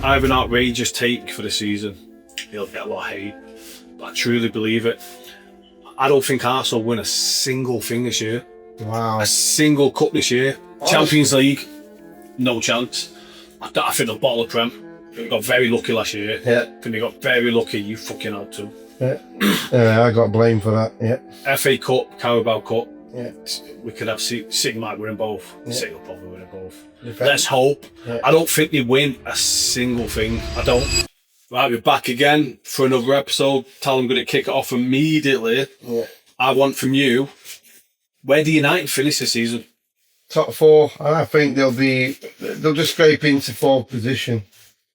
I have an outrageous take for the season. He'll get a lot of hate, but I truly believe it. I don't think Arsenal win a single thing this year. Wow. A single cup this year. Champions League, no chance. I think they'll bottle the Prem. They got very lucky last year. Yeah. I think they got very lucky. You fucking had to. Yeah. I got blamed for that. Yeah. FA Cup, Carabao Cup. Yeah. We could have City might win both. Yeah. City will probably win both. Defend. Let's hope. Yeah. I don't think they win a single thing. I don't. Right, we're back again for another episode. Tal, I'm going to kick it off immediately. Yeah. I want from you, where do United finish this season? Top 4, and I think they'll just scrape into 4th position.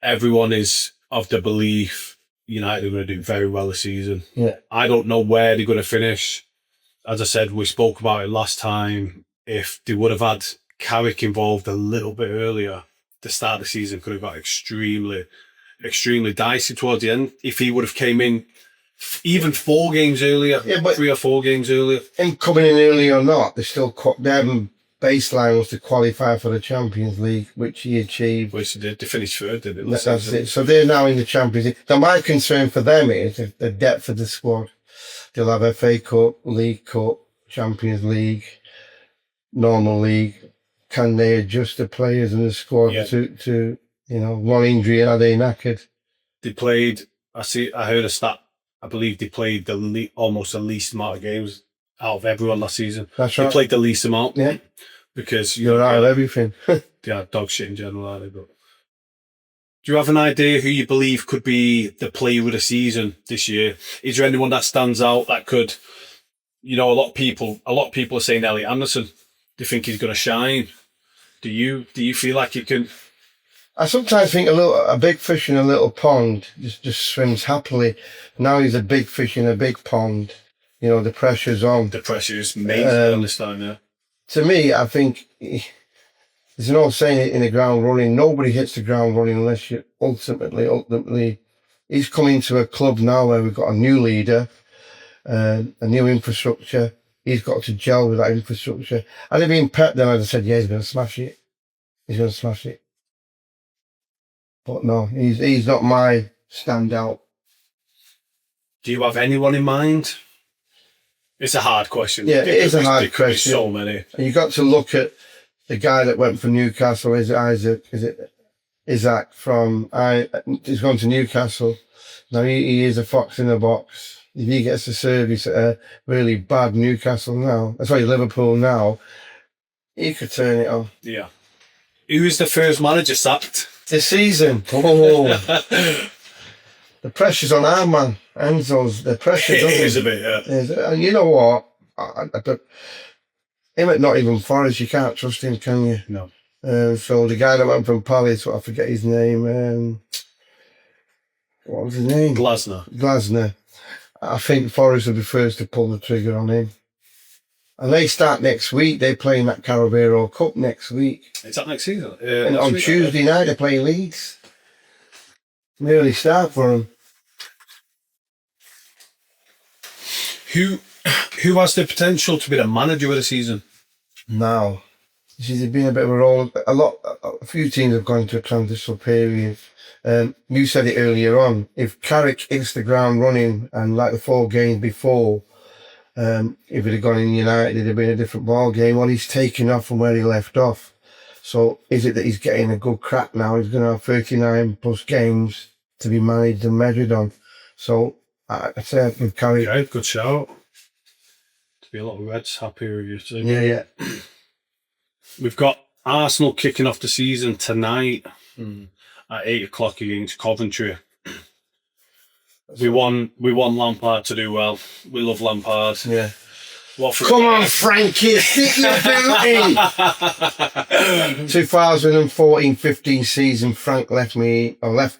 Everyone is of the belief United are going to do very well this season. Yeah. I don't know where they're going to finish. As I said, we spoke about it last time. If they would have had Carrick involved a little bit earlier, the start of the season could have got extremely dicey towards the end. If he would have came in even 4 games earlier, Yeah, but 3 or 4 games earlier. And coming in early or not, they haven't baseline was to qualify for the Champions League, which he achieved. Which they finished third, didn't they? That's it. So they're now in the Champions League. Now my concern for them is the depth of the squad. They'll have FA Cup, League Cup, Champions League, normal league. Can they adjust the players in the squad to one injury and are they knackered? They played. I heard a stat. I believe they played almost the least amount of games out of everyone last season. That's right. They played the least amount. Yeah. Because you're out of everything. They are dog shit in general, aren't they? But do you have an idea who you believe could be the player of the season this year? Is there anyone that stands out that could, a lot of people are saying Elliot Anderson. They think he's going to shine. Do you feel like you can? I sometimes think a big fish in a little pond just swims happily. Now he's a big fish in a big pond. The pressure's on. The pressure is amazing this time, yeah. To me, I think there's an old saying in the ground running, nobody hits the ground running unless you ultimately, he's coming to a club now where we've got a new leader, a new infrastructure. He's got to gel with that infrastructure. Had it been Pep, then I'd have said, yeah, he's going to smash it. He's going to smash it. But no, he's not my standout. Do you have anyone in mind? It's a hard question. Yeah, it is a hard question. There's so many. And you got to look at the guy that went from Newcastle. Is it Isaac from? He's gone to Newcastle. Now he is a fox in the box. If he gets a service at a really bad Newcastle now, that's why Liverpool now, he could turn it on. Yeah. Who is the first manager sacked this season? Oh. The pressure's on our man, Enzo's. The pressure is a bit, yeah. And you know what? I don't, him at not even Forest, you can't trust him, can you? No. So the guy that went from Palace, I forget his name. What was his name? Glasner. I think Forest will be first to pull the trigger on him. And they start next week. They're playing that Carabao Cup next week. Is that next season? And on Tuesday night, they play Leeds. An early start for them. Who has the potential to be the manager of the season? Now, this has been a bit of a roll. A few teams have gone into a transitional period. You said it earlier on. If Carrick hits the ground running and like the 4 games before, if it had gone in United, it'd have been a different ball game. Well, he's taken off from where he left off. So is it that he's getting a good crack now? He's going to have 39 plus games to be managed and measured on. So I'd say with Carrick. Yeah, good shout. To be a lot of Reds happy with you too. Yeah. We've got Arsenal kicking off the season tonight at 8 o'clock against Coventry. We want Lampard to do well. We love Lampard. Yeah. Come on, Frankie, stick your boot in. 2014-15 season, Frank left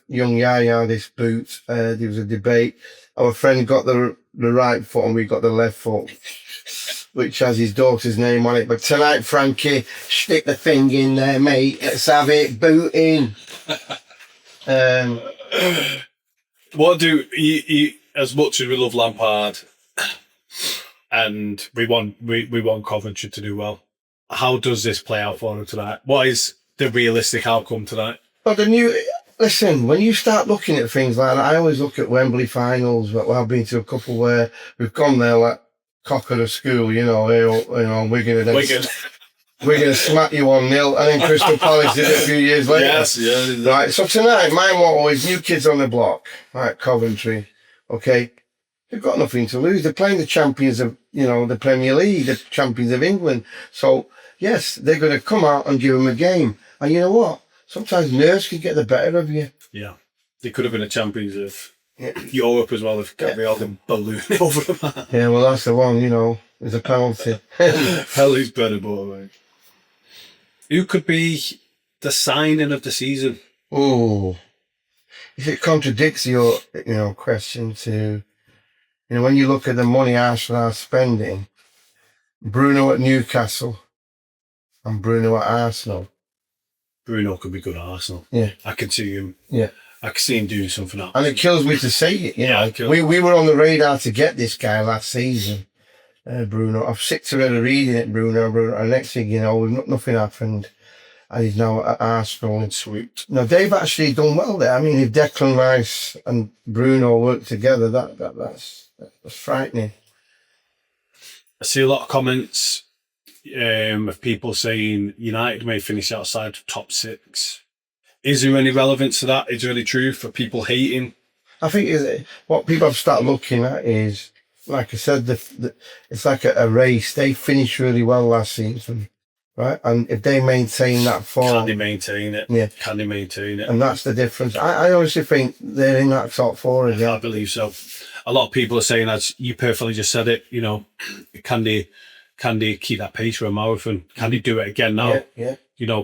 young Yaya this boot. There was a debate. Our friend got the right foot and we got the left foot, which has his daughter's name on it. But tonight, Frankie, stick the thing in there, mate. Let's have it. Boot in. What do you, as much as we love Lampard and we want Coventry to do well, how does this play out for them tonight? What is the realistic outcome tonight? Well, listen, when you start looking at things like that, I always look at Wembley finals. But I've been to a couple where we've gone there like cock of the school, Wigan against Wigan. we're going to smack you 1-0, and then Crystal Palace did it a few years later. Yes, yeah. Right, so tonight, my motto is new kids on the block, right, Coventry, okay? They've got nothing to lose. They're playing the champions of, the Premier League, the champions of England. So, yes, they're going to come out and give them a game. And you know what? Sometimes nerves can get the better of you. Yeah. They could have been the champions of Europe as well if Gabriel didn't balloon over them. Yeah, well, that's the one, there's a penalty. Hell, he's better, boy. Who could be the signing of the season? Oh, if it contradicts your, question to, when you look at the money Arsenal are spending, Bruno at Newcastle and Bruno at Arsenal. Bruno could be good at Arsenal. Yeah. I can see him. Yeah. I can see him doing something else. And it kills me to say it, Yeah, we were on the radar to get this guy last season, Bruno. I'm sick to reading it, Bruno. And next thing you know, nothing happened. And he's now at Arsenal. And swooped. No, they've actually done well there. I mean, if Declan Rice and Bruno work together, that's frightening. I see a lot of comments of people saying United may finish outside the top 6. Is there any relevance to that? Is there any truth for people hating? I think what people have started looking at is, like I said, it's like a race. They finished really well last season, right? And if they maintain that form... Can they maintain it? Yeah. Can they maintain it? And that's the difference. I honestly think they're in that top 4 again. I believe so. A lot of people are saying, as you perfectly just said it, can they keep that pace for a marathon? Can they do it again now? Yeah.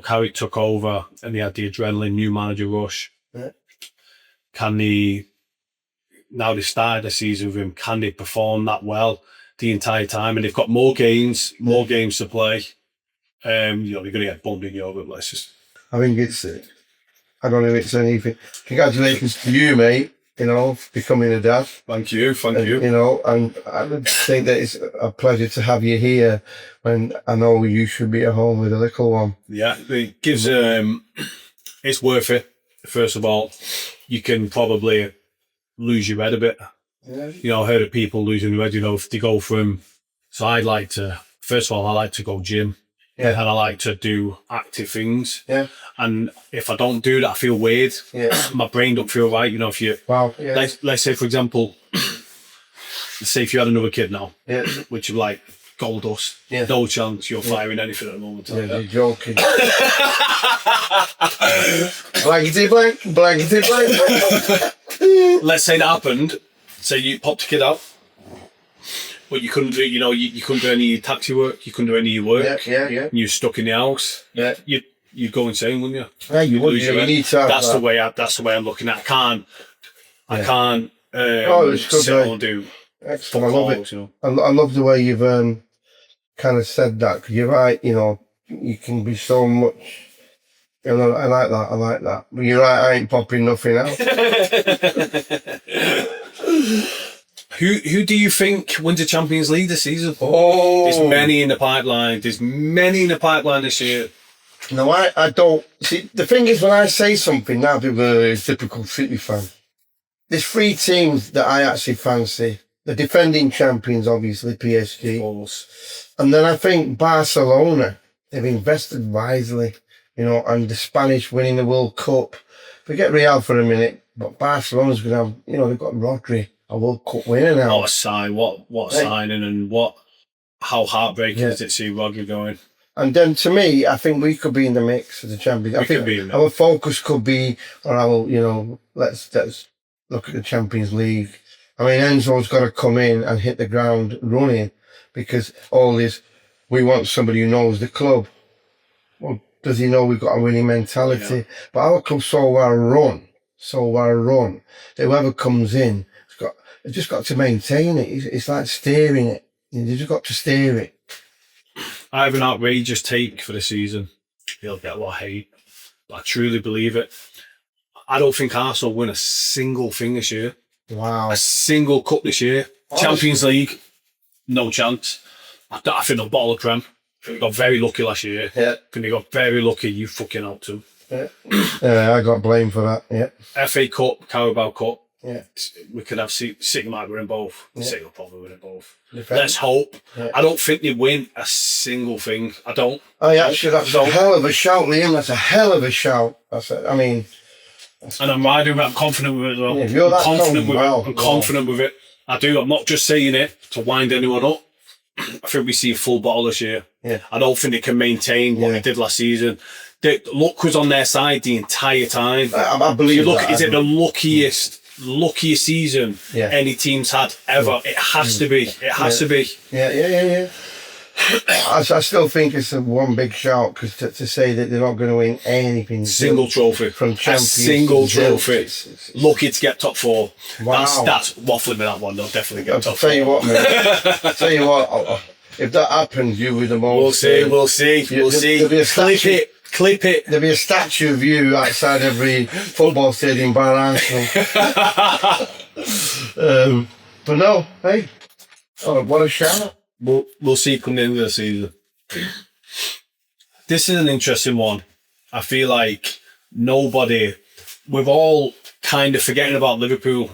Carrick took over and they had the adrenaline, new manager rush. Yeah. Can they, now they started the season with him, can they perform that well the entire time? And they've got more games to play. They're going to get bummed in Europe, let's just... I think I don't know if it's anything. Congratulations to you, mate, for becoming a dad. Thank you. And I would think that it's a pleasure to have you here when I know you should be at home with a little one. Yeah, it gives, it's worth it. First of all, you can probably lose your head a bit. Yeah. I heard of people losing their head, if they go from, so I like to go gym. Yeah. And I like to do active things. Yeah. And if I don't do that, I feel weird. Yeah. My brain don't feel right. If you, wow. Yeah. let's say, for example, if you had another kid now, Yeah. which is like gold dust, Yeah. no chance you're firing anything at the moment. Yeah, you're joking. Blankety blank. Let's say that happened. Say you popped a kid out, but you couldn't do, you couldn't do any taxi work, you couldn't do any of your work. Yeah. And you're stuck in the house. Yeah. You'd go insane, wouldn't you? Yeah, you would. Lose your You head. need to have that's that. the way I'm looking at it. I can't it's good, sit and do excellent. I love it. calls, I love the way you've kind of said that, because you're right. You can be so much. I like that. But you're right. I ain't popping nothing out. Who do you think wins the Champions League this season? Oh, There's many in the pipeline. There's many in the pipeline this year. No, I don't. See, the thing is, when I say something, now people are a typical City fan. There's 3 teams that I actually fancy. The defending champions, obviously, PSG. Of course. And then I think Barcelona, they've invested wisely, and the Spanish winning the World Cup. Forget Real for a minute, but Barcelona's going to have, they've got Rodri, a World Cup winner now. What a sign, what a signing, and how heartbreaking is it to see Rodri going. And then to me, I think we could be in the mix as a champion. I think our focus could be, or let's look at the Champions League. I mean, Enzo's got to come in and hit the ground running, because all this, we want somebody who knows the club. Well, does he know we've got a winning mentality? Yeah. But our club's so well run, that whoever comes in, they've just got to maintain it. It's like steering it. You've just got to steer it. I have an outrageous take for the season. He'll get a lot of hate, but I truly believe it. I don't think Arsenal win a single thing this year. Wow. A single cup this year. Honestly. Champions League, no chance. I think they'll bottle a Prem. They got very lucky last year. Yeah. When they got very lucky, you fucking helped them. I got blamed for that. Yeah. FA Cup, Carabao Cup. Yeah. We could have City might win both. Yeah. City will probably win both. Defend. Let's hope. Yeah. I don't think they win a single thing. I don't. Oh yeah, actually, that's a hell of a shout, Liam. That's a hell of a shout. I mean. And I'm riding with it. I'm confident with it as well. Yeah, if you're that confident with well, it. I'm confident with it. I do. I'm not just saying it to wind anyone up. I think we see a full bottle this year. Yeah. I don't think they can maintain what they did last season. The luck was on their side the entire time. I believe that. Is it the luckiest season any team's had ever? It has to be. It has to be. Yeah. I still think it's a one big shout because to say that they're not going to win anything. Single trophy. From champions. Single trophy. Lucky to get top 4. Wow. That's waffling with that one. They'll definitely get top 4. Tell you what, mate. Tell you what, if that happens, you with the most. We'll see. Clip it. There'll be a statue of you outside every football stadium by Arsenal. But no, hey. Oh, what a shout. We'll see come the end of the season. This is an interesting one. I feel like we're all kind of forgetting about Liverpool.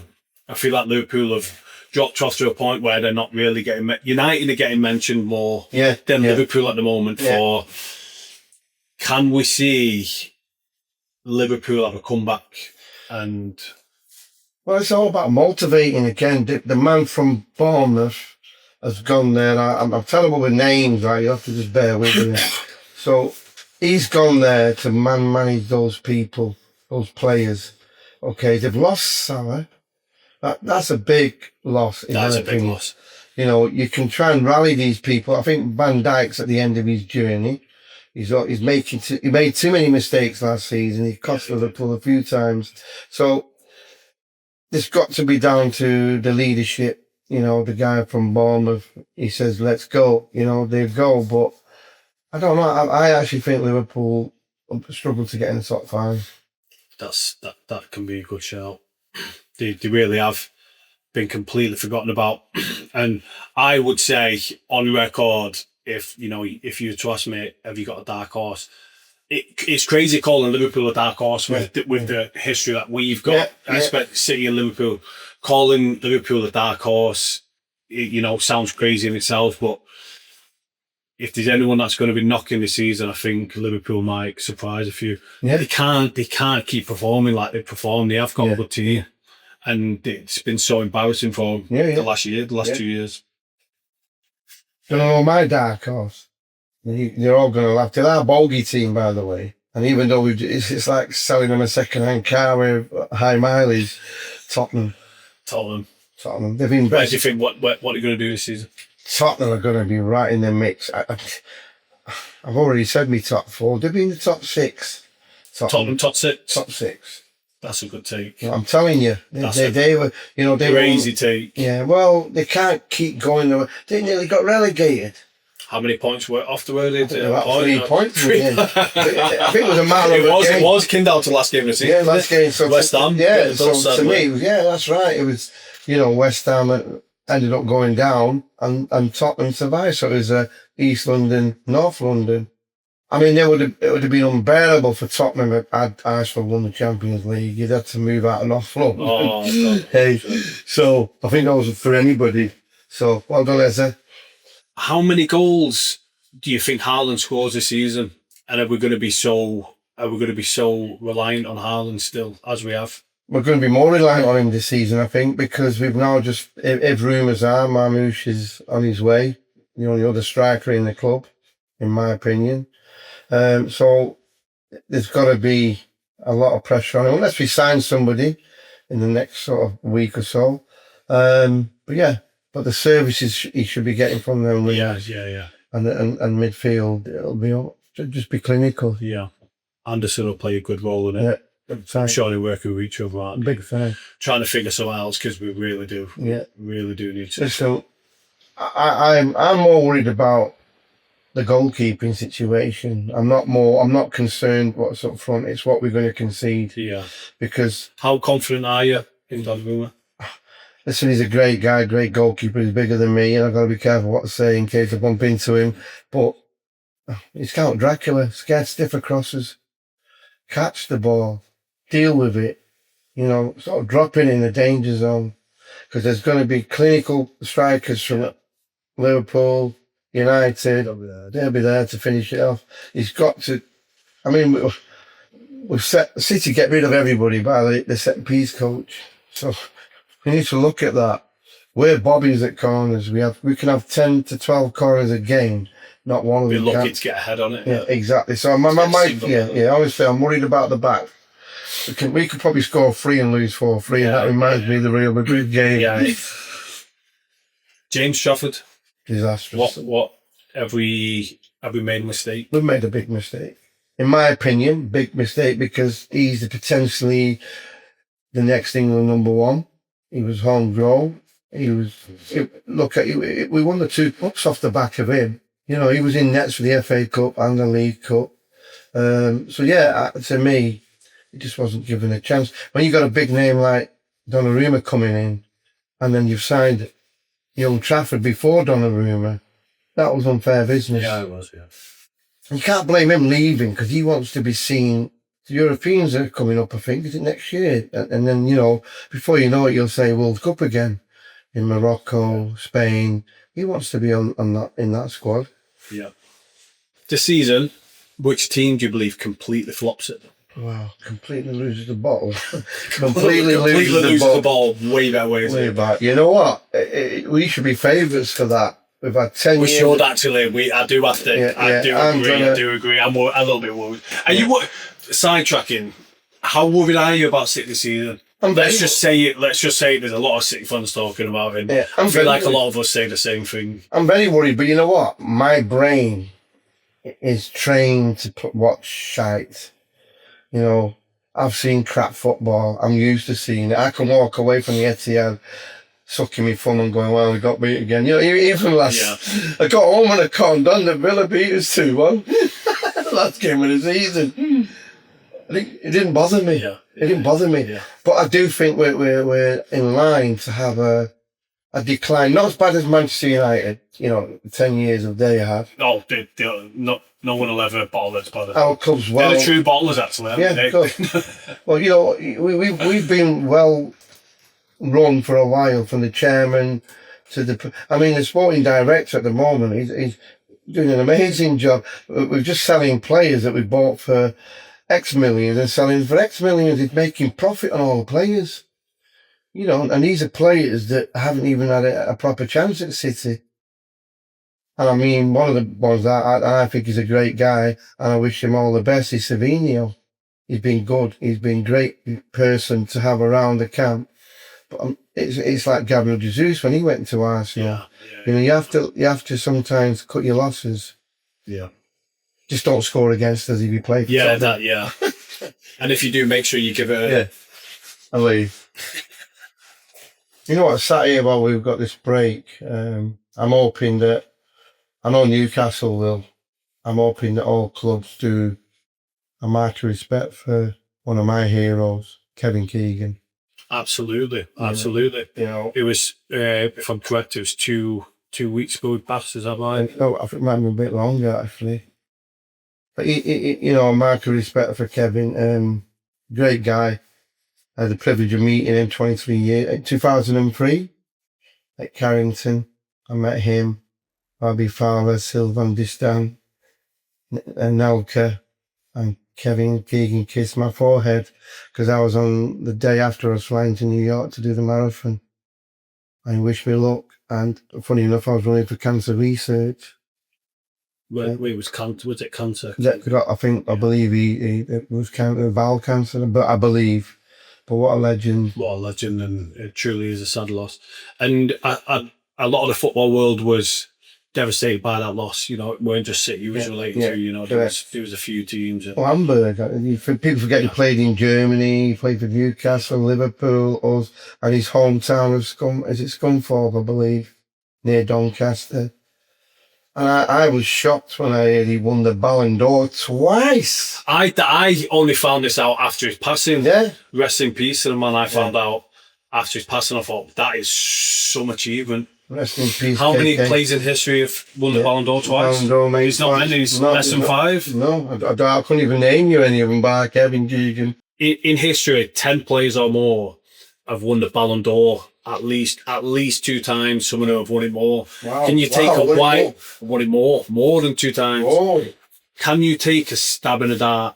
I feel like Liverpool have dropped off to a point where they're not really getting... United are getting mentioned more than Liverpool at the moment for... Can we see Liverpool have a comeback? And... Well, it's all about motivating again. The man from Bournemouth has gone there. I'm terrible with names, right? You have to just bear with me. So he's gone there to manage those people, those players. Okay, they've lost Salah. That's a big loss. That's a big loss. You know, you can try and rally these people. I think Van Dijk's at the end of his journey. He made too many mistakes last season. He cost Liverpool a few times. So it's got to be down to the leadership. You know, the guy from Bournemouth, he says, let's go. You know, they go. But I don't know. I actually think Liverpool struggle to get in the top 5. That can be a good shout. They really have been completely forgotten about. And I would say, on record, if you were to ask me, have you got a dark horse? It's crazy calling Liverpool a dark horse with the history that we've got. I expect City and Liverpool. Calling Liverpool a dark horse, sounds crazy in itself, but if there's anyone that's going to be knocking this season, I think Liverpool might surprise a few. Yeah. They can't keep performing like they performed. They have got a good team, and it's been so embarrassing for them the last 2 years. Don't know my dark horse. You're all going to laugh. They're our bogey team, by the way. And even though it's like selling them a second-hand car with high mileage, Tottenham. They've been Where do you think what are you going to do this season? Tottenham are going to be right in the mix. I've already said me top 4. They'll be in the top 6. Tottenham top 6. Top 6. That's a good take. I'm telling you, they were crazy take. Yeah, well, they can't keep going. They nearly got relegated. How many points were after were they? About 3 points. I think it was a matter of a game. It was Kindle to last game of the season. Yeah, last game. So West Ham. Yeah, so to me, that's right. It was, West Ham ended up going down and Tottenham survived. So it was East London, North London. I mean, it would have been unbearable for Tottenham had Arsenal won the Champions League. You'd have to move out of North London. Oh, God. Hey, so I think that was for anybody. So well done, Eze. How many goals do you think Haaland scores this season? And are we going to be so reliant on Haaland still as we have? We're going to be more reliant on him this season, I think, because we've now if rumours are, Marmoush is on his way. The other striker in the club, in my opinion. So there's got to be a lot of pressure on him, unless we sign somebody in the next sort of week or so. But the services he should be getting from them, yeah. And midfield, it'll just be clinical. Yeah, Anderson will play a good role in it. Yeah, I'm sure they're working with each other. Aren't they? Big fan. Trying to figure something else because we really do. Yeah, really do need to. So I'm more worried about the goalkeeping situation. I'm not concerned what's up front. It's what we're going to concede. Yeah. Because how confident are you in Donnarumma? Listen, he's a great guy, great goalkeeper. He's bigger than me, and I've got to be careful what I say in case I bump into him. But he's Count Dracula, scared stiffer crosses. catch the ball, deal with it, sort of drop in the danger zone. Because there's going to be clinical strikers from Liverpool, United, they'll be there to finish it off. He's got to, I mean, we've set City get rid of everybody by the set piece coach. So we need to look at that. We're bobbies at corners. We can have 10 to 12 corners a game. Not one of them. Be lucky to get ahead on it. Yeah, exactly. So my honestly, I'm worried about the back. We could probably score 3 and lose 4-3. And that reminds me of the Real Madrid game. Yeah. James Trafford. Disastrous. What have we made a mistake? We've made a big mistake. In my opinion, big mistake, because he's potentially the next England number 1. He was homegrown. We won the 2 cups off the back of him. He was in nets for the FA Cup and the League Cup. To me, he just wasn't given a chance. When you got a big name like Donnarumma coming in, and then you've signed young Trafford before Donnarumma, that was unfair business. Yeah, it was, yeah. You can't blame him leaving, because he wants to be seen. The Europeans are coming up, I think, is it next year? And then, before you know it, you'll say World Cup again in Morocco, Spain. He wants to be in that squad. Yeah. This season, which team do you believe completely flops it? Wow, completely loses the bottle. completely loses the ball way better ways. Way back. You know what? We should be favourites for that. We've had 10 years. We should actually. I do have to. I do agree. I'm a little bit worried. Are you sidetracking? How worried are you about City this season? Let's just say it. There's a lot of City fans talking about it. Yeah, I feel like a lot of us say the same thing. I'm very worried, but you know what? My brain is trained to watch shite. I've seen crap football. I'm used to seeing it. I can walk away from the Etihad sucking me thumb and going, well, we got beat again. Even last, I got home and I conned on the Villa beat us 2-1. Last game of the season. It didn't bother me. Yeah. It didn't bother me. Yeah. But I do think we're in line to have a decline. Not as bad as Manchester United, 10 years of they had. Oh, no one will ever bottle this bother. Our club's They're the true bottlers, actually. Yeah, good. Well, we've been well run for a while, from the chairman to the sporting director at the moment. He's doing an amazing job. We're just selling players that we bought for X millions and selling for X millions. He's making profit on all the players. And these are players that haven't even had a proper chance at City. And I mean, one of the ones that I think is a great guy, and I wish him all the best, is Savinho. He's been good. He's been a great person to have around the camp. But it's like Gabriel Jesus when he went to Arsenal. Yeah. You have to sometimes cut your losses. Yeah. Just don't score against us if you play for Tottenham. Yeah. And if you do, make sure you give it I leave. You know what, I sat here while we've got this break. I'm hoping that, I know Newcastle will, I'm hoping that all clubs do a mark of respect for one of my heroes, Kevin Keegan. Absolutely. It was, if I'm correct, it was two weeks ago we passed, is that right? No, I think it might be a bit longer, actually. But, a mark of respect for Kevin. Great guy. I had the privilege of meeting him 23 years, in 2003 at Carrington. I met him, Bobby Fowler, Sylvan Distan, and Nelka, and Kevin Keegan kissed my forehead because I was on the day after I was flying to New York to do the marathon. And he wished me luck. And funny enough, I was running for cancer research. Wait, was it cancer? I believe it was bowel cancer, but I believe. But what a legend. What a legend, and it truly is a sad loss. And a lot of the football world was devastated by that loss. It weren't just City he was related to, there was a few teams. Hamburg, people forget he played in Germany, he played for Newcastle, Liverpool, and his hometown of Scunthorpe, I believe, near Doncaster. And I was shocked when I heard he won the Ballon d'Or twice. I only found this out after his passing. Yeah. Rest in peace to the man. I found out after his passing. I thought, that is some achievement. Rest in peace. How many KK. players in history have won the Ballon d'Or twice? Ballon d'Or, mate, It's not twice. many. It's No, less than no. 5. No, I couldn't even name you any of them, bar Kevin Keegan. In history, 10 players or more have won the Ballon d'Or at least 2 times. Some of them have won it more. Wow. Can you take Wow, a won it white? Won it more than 2 times. Oh, Can you take a stab in the dark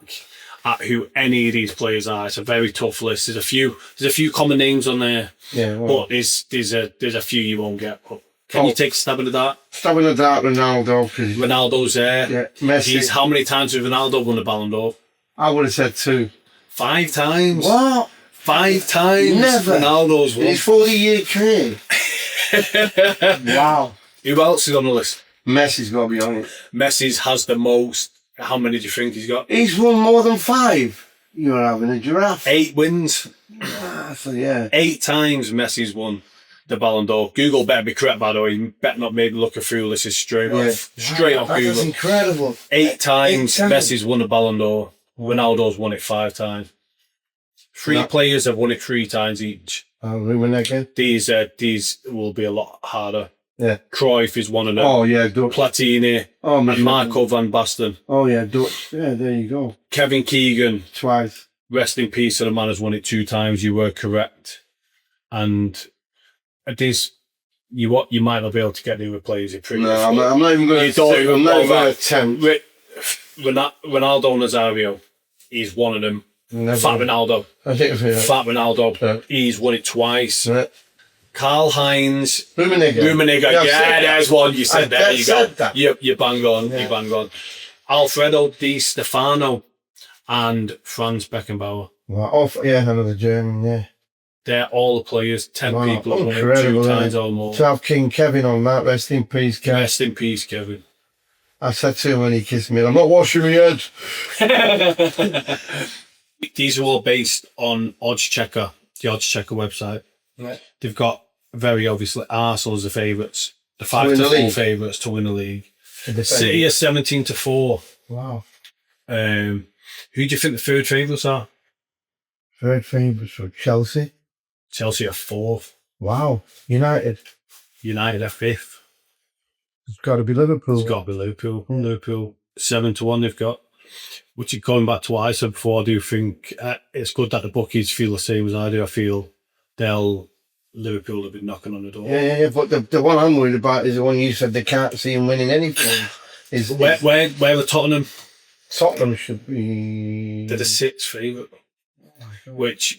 at who any of these players are? It's a very tough list. There's a few common names on there, yeah. Well, but there's a few you won't get. But can you take a stab in the dark? stab in the dark, Ronaldo. 'Cause, Ronaldo's there. yeah, Messi. How many times has Ronaldo won the Ballon d'Or? I would have said 2. 5 times. What? 5 times. Never. Ronaldo's In won. his 40-year career. Wow. Who else is on the list? Messi's got to be on it. Messi's has the most. How many do you think he's got? He's won more than 5. You're having a giraffe. 8 wins. So yeah. 8 times Messi's won the Ballon d'Or. Google better be correct, by the way. You better not make me look a fool. This is straight off. Straight off That's Google. incredible. 8 times 8 times. Messi's won the Ballon d'Or. Ronaldo's won it 5 times. 3 players have won it 3 times each. Rummenigge. These will be a lot harder. Yeah. Cruyff is one of them. Oh yeah, Dutch. Platini Oh my and Marco van Basten. Oh yeah, Dutch. Yeah, there you go. Kevin Keegan, Twice. rest in peace, and the man has won it 2 times. You were correct. And this, you might not be able to get the other players. No, I'm not even going to. I'm not even going to attempt. Ronaldo Nazario, he's one of them. Never. Fat Ronaldo. I think so, yeah. Fat Ronaldo. Yeah. He's won it twice. Yeah. Karl-Heinz Rummenigge. Yeah, there's one. You said there. You go. That. You bang on. Yeah. You bang on. Alfredo Di Stefano and Franz Beckenbauer. Wow. Oh, yeah, another German, yeah. They're all the players. 10 Wow, people have won it incredible, 2 times isn't or more. To have King Kevin on that, rest in peace, Kevin. Rest in peace, Kevin. I said to him when he kissed me, I'm not washing my head. These are all based on Oddschecker, the Oddschecker website. Right. They've got very obviously Arsenal as the favourites. The 5 win to the 4 league. favourites to win the league. City are 17 to 4. Wow. Who do you think the third favourites are? Third favourites for Chelsea. Chelsea are 4th. Wow. United. United are 5th. It's got to be Liverpool. It's got to be Liverpool. Liverpool 7 to 1 they've got. Which is going back to what I said before, I do think it's good that the bookies feel the same as I do. I feel Liverpool have been knocking on the door. Yeah. But the one I'm worried about is the one you said they can't see him winning anything. Where are Tottenham? Tottenham should be. They're the 6th favourite. Which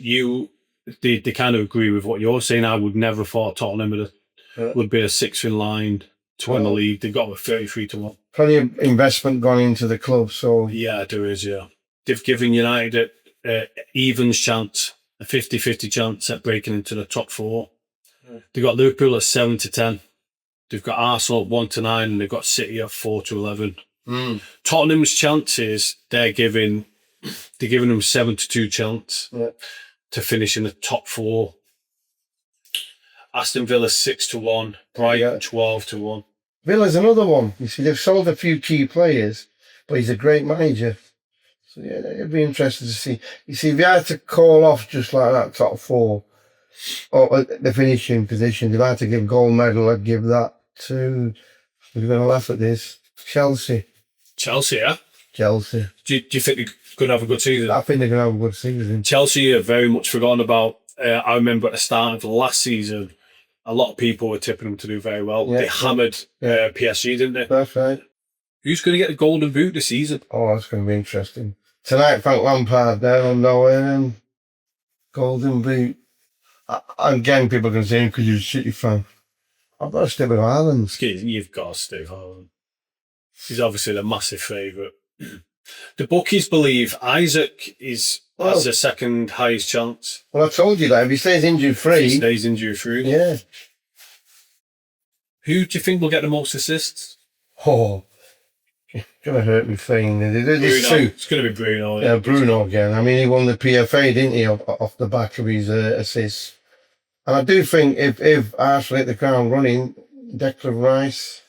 they kind of agree with what you're saying. I would never have thought Tottenham would be a 6th in line to win the league. They've got a 33 to 1. Plenty of investment gone into the club, so. Yeah, there is, yeah. They've given United an evens chance, a 50-50 chance at breaking into the top 4. They've got Liverpool at 7 to 10. They've got Arsenal at 1 to 9, and they've got City at 4 to 11. Tottenham's chances, they're giving them 7 to 2 chance to finish in the top 4. Aston Villa 6 to 1, Brighton 12 to 1. Villa's another one. You see, they've sold a few key players, but he's a great manager. So yeah, it'd be interesting to see. You see, if you had to call off just like that top 4, or the finishing position, if I had to give gold medal, I'd give that to. We're going to laugh at this. Chelsea. Chelsea, yeah? Chelsea. Do you think they could have a good season? I think they're going to have a good season. Chelsea are very much forgotten about. I remember at the start of the last season, a lot of people were tipping them to do very well. Yeah. They hammered PSG, didn't they? That's right. Who's going to get the golden boot this season? Oh, that's going to be interesting. Tonight, Frank Lampard there on the golden boot. Again, people are going to say, because you're a City fan. I've got to stick with Ireland. You've got to Steve Holland. He's obviously the massive favourite. The bookies believe Isaac has the second highest chance. Well, I told you that. If he stays injury-free... He stays injury-free. Yeah. Who do you think will get the most assists? Oh, it's going to hurt me saying Bruno. It's going to be Bruno. Yeah, Bruno again. I mean, he won the PFA, didn't he, off the back of his assists. And I do think if Arsenal hit the ground running, Declan Rice,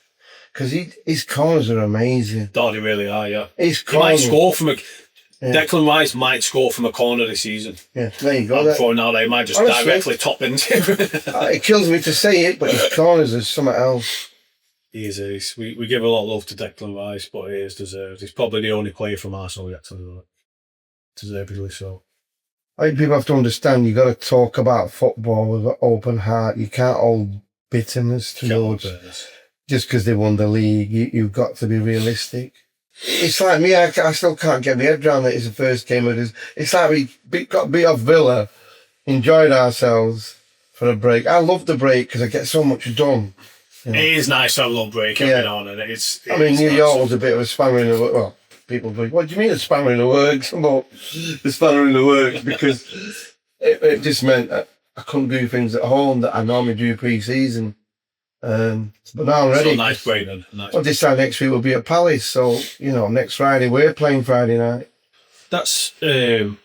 because his corners are amazing. Oh, they really are, yeah. His He might corners. score from Declan Rice might score from a corner this season. Yeah, there you go. I'm throwing out there. He might just Honestly, directly top into it kills me to say it, but his corners are something else. He is. We give a lot of love to Declan Rice, but he is deserved. He's probably the only player from Arsenal yet to do it. Deservedly so. I think people have to understand you've got to talk about football with an open heart. You can't hold bitterness towards just because they won the league. You've got to be realistic. It's like me, I still can't get my head around that it's the first game of this. It's like we got beat off Villa, enjoyed ourselves for a break. I love the break because I get so much done. You know? It is nice to have a little break every now and then. I mean, New York was a bit of a spanner in the works. Well, people think, what do you mean a spanner in the works? Well, the spanner in the works because it just meant that I couldn't do things at home that I normally do pre-season. But now I'm ready. So nice break then. Well, this time next week we'll be at Palace. So, next Friday we're playing Friday night. That's, we've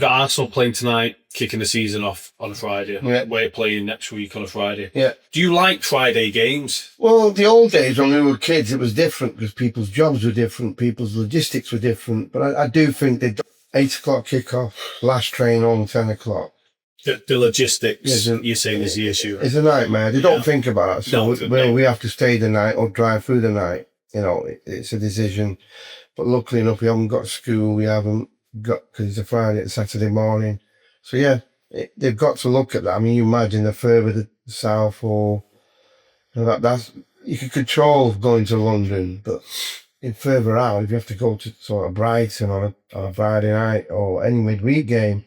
got Arsenal playing tonight, kicking the season off on a Friday. Yeah. We're playing next week on a Friday. Yeah. Do you like Friday games? Well, the old days when we were kids, it was different because people's jobs were different, people's logistics were different. But I do think that 8 o'clock kickoff, last train on 10 o'clock. The logistics, you're saying, is the issue. It's a nightmare. They don't think about it. So we have to stay the night or drive through the night. It's a decision. But luckily enough, we haven't got school. We haven't got, because it's a Friday and Saturday morning. So yeah, they've got to look at that. I mean, you imagine the further south or that's, you can control going to London, but in further out, if you have to go to sort of Brighton on a Friday night or any midweek game,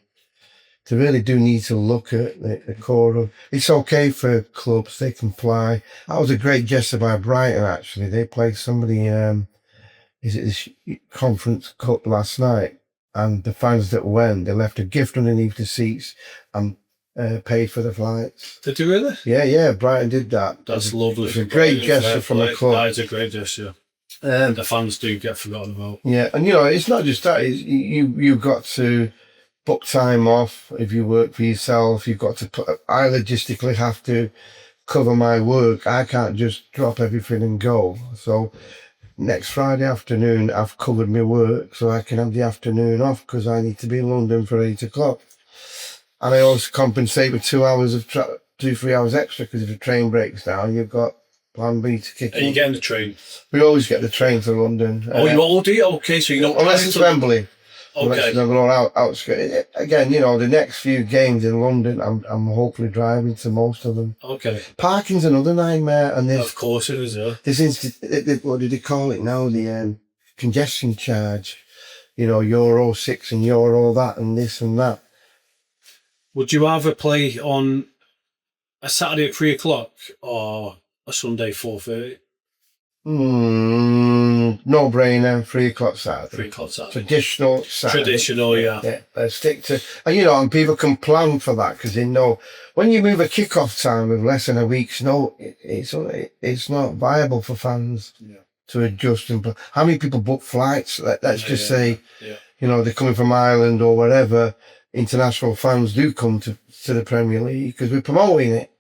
they really do need to look at the core of. It's okay for clubs; they can fly. That was a great gesture by Brighton. Actually, they played somebody. Is it this Conference Cup last night? And the fans that went, they left a gift underneath the seats and paid for the flights. Did you really? Yeah. Brighton did that. That's lovely. It's a great gesture from a club. That is a great gesture. The fans do get forgotten about. Yeah, and it's not just that. You've got to book time off if you work for yourself. You've got to I logistically have to cover my work. I can't just drop everything and go. So next Friday afternoon, I've covered my work so I can have the afternoon off because I need to be in London for 8 o'clock. And I also compensate with 2 hours of 2-3 hours extra because if the train breaks down, you've got plan B to kick in. Are you getting the train? We always get the train to London. You all do? Okay, so you don't. Unless it's Wembley. Okay. Outskirts. Again, the next few games in London, I'm hopefully driving to most of them. Okay. Parking's another nightmare, and Of course it is, yeah. What do they call it now? The congestion charge. Euro 6 and Euro that and this and that. Would you rather play on a Saturday at 3 o'clock or a Sunday 4:30? No brainer. 3 o'clock Saturday. 3 o'clock Saturday. Traditional Saturday. Traditional, yeah. Yeah, let's stick to, and people can plan for that because they know when you move a kick-off time with less than a week's notice, it's not viable for fans to adjust. And how many people book flights? Let's just say, they're coming from Ireland or wherever. International fans do come to the Premier League because we're promoting it,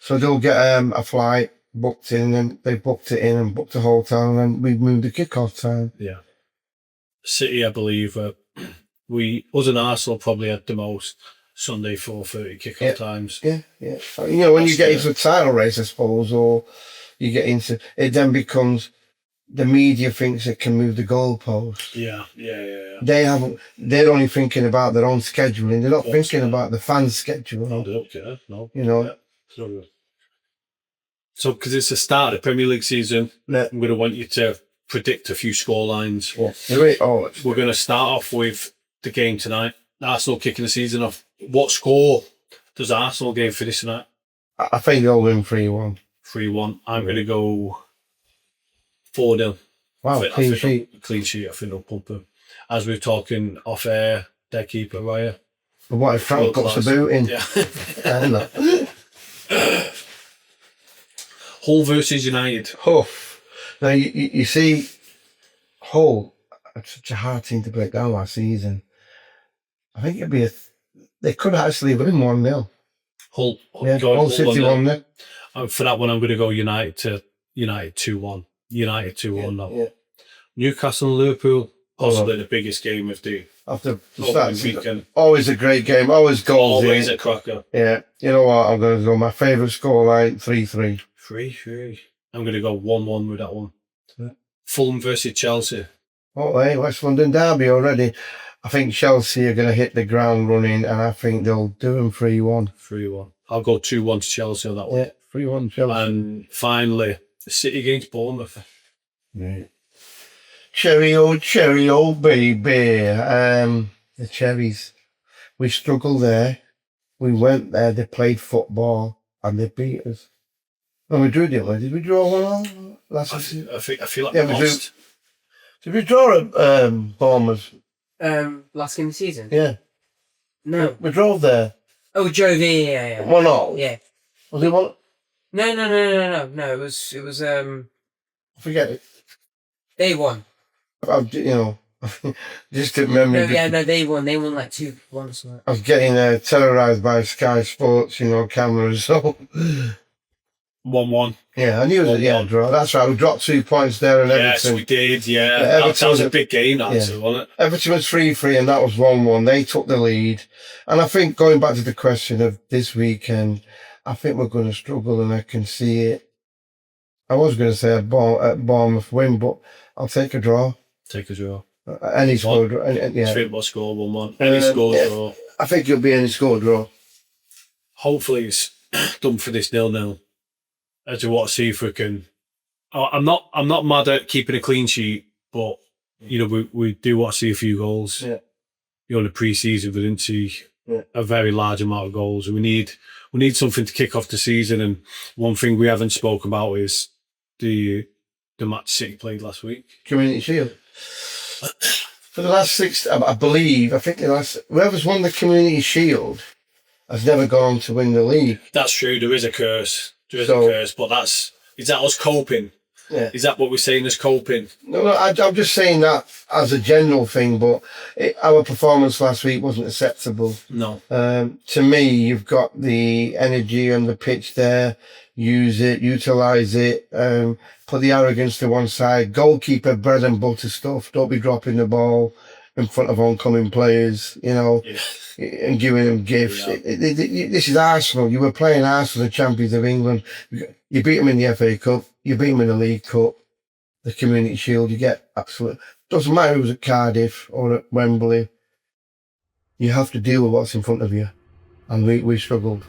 so they'll get a flight booked in, and they booked it in and booked a hotel, and then we've moved the kick-off time. Yeah. City, I believe, us and Arsenal probably had the most Sunday 4:30 kick-off times. Yeah. When you get into a title race, I suppose, or you get into it, then becomes the media thinks it can move the goalposts. Yeah. They're only thinking about their own scheduling. They're not thinking about the fans' schedule. No, they don't care. No. Yeah. So, because it's the start of the Premier League season, Yeah. I'm going to want you to predict a few scorelines. We're going to start off with the game tonight. Arsenal kicking the season off. What score does Arsenal game finish tonight? I think they'll win 3-1. 3-1. I'm going to go 4-0. Wow, clean sheet. Clean sheet. I think they'll pump them. As we were talking off air, their keeper, Raya. But what if Frank got the boot in? Yeah. Hull versus United. Now, you see, Hull had such a hard team to break down last season. I think it'd be they could actually win 1-0. Hull City 1-0. For that one, I'm going to go United 2-1. United 2-1 now. Yeah. Newcastle and Liverpool. Possibly the biggest game of the after opening weekend. Always a great game. Always goals. Always a cracker. Yeah. You know what? I'm going to go. My favourite scoreline 3-3. 3-3. I'm going to go 1-1 with that one. Yeah. Fulham versus Chelsea. Oh, hey, West London derby already. I think Chelsea are going to hit the ground running, and I think they'll do them 3-1. 3-1. I'll go 2-1 to Chelsea on that one. Yeah, 3-1 Chelsea. And finally, the City against Bournemouth. Right. Cherry, oh, baby. The Cherries. We struggled there. We went there, they played football, and they beat us. No, we drew, didn't we? Did we draw 1-1 last season? I feel like Yeah, we we lost. Did we draw at Bournemouth? Last game of the season? Yeah. No. We drove there. Oh, drove, yeah. 1-0. Yeah. Was it 1? No, it was, I forget it. they won. You know, just to memory. They won. They won like 2-1 or something. I was getting terrorised by Sky Sports, cameras. So 1-1. yeah, I knew it was a draw. That's right. We dropped 2 points there, and Yes, Everton. we did. Yeah, Everton that was a big game, wasn't it? Everton was 3-3, and that was 1-1. They took the lead, and I think going back to the question of this weekend, I think we're going to struggle, and I can see it. I was going to say a Bournemouth win, but I'll take a draw. Take a draw. Any score draw. Yeah. Straight score 1-1. Any score draw. I think it'll be any score draw. Hopefully it's done for this 0-0. As to what, see if we can. I'm not mad at keeping a clean sheet, but we do want to see a few goals. Yeah. In the pre-season, we didn't see a very large amount of goals. We need something to kick off the season. And one thing we haven't spoken about is the match City played last week. Community Shield. For the last 6, I think whoever's won the Community Shield has never gone on to win the league. That's true. There is a curse. But is that us coping? Yeah. Is that what we're saying as coping? No, I'm just saying that as a general thing, but our performance last week wasn't acceptable. No. To me, you've got the energy on the pitch there. Use it, utilise it, put the arrogance to one side. Goalkeeper, bread and butter stuff. Don't be dropping the ball in front of oncoming players, and giving them gifts. Yeah. This is Arsenal. You were playing Arsenal, the champions of England. You beat them in the FA Cup. You beat them in the League Cup, the Community Shield. You get absolute. Doesn't matter who's at Cardiff or at Wembley. You have to deal with what's in front of you, and we struggled.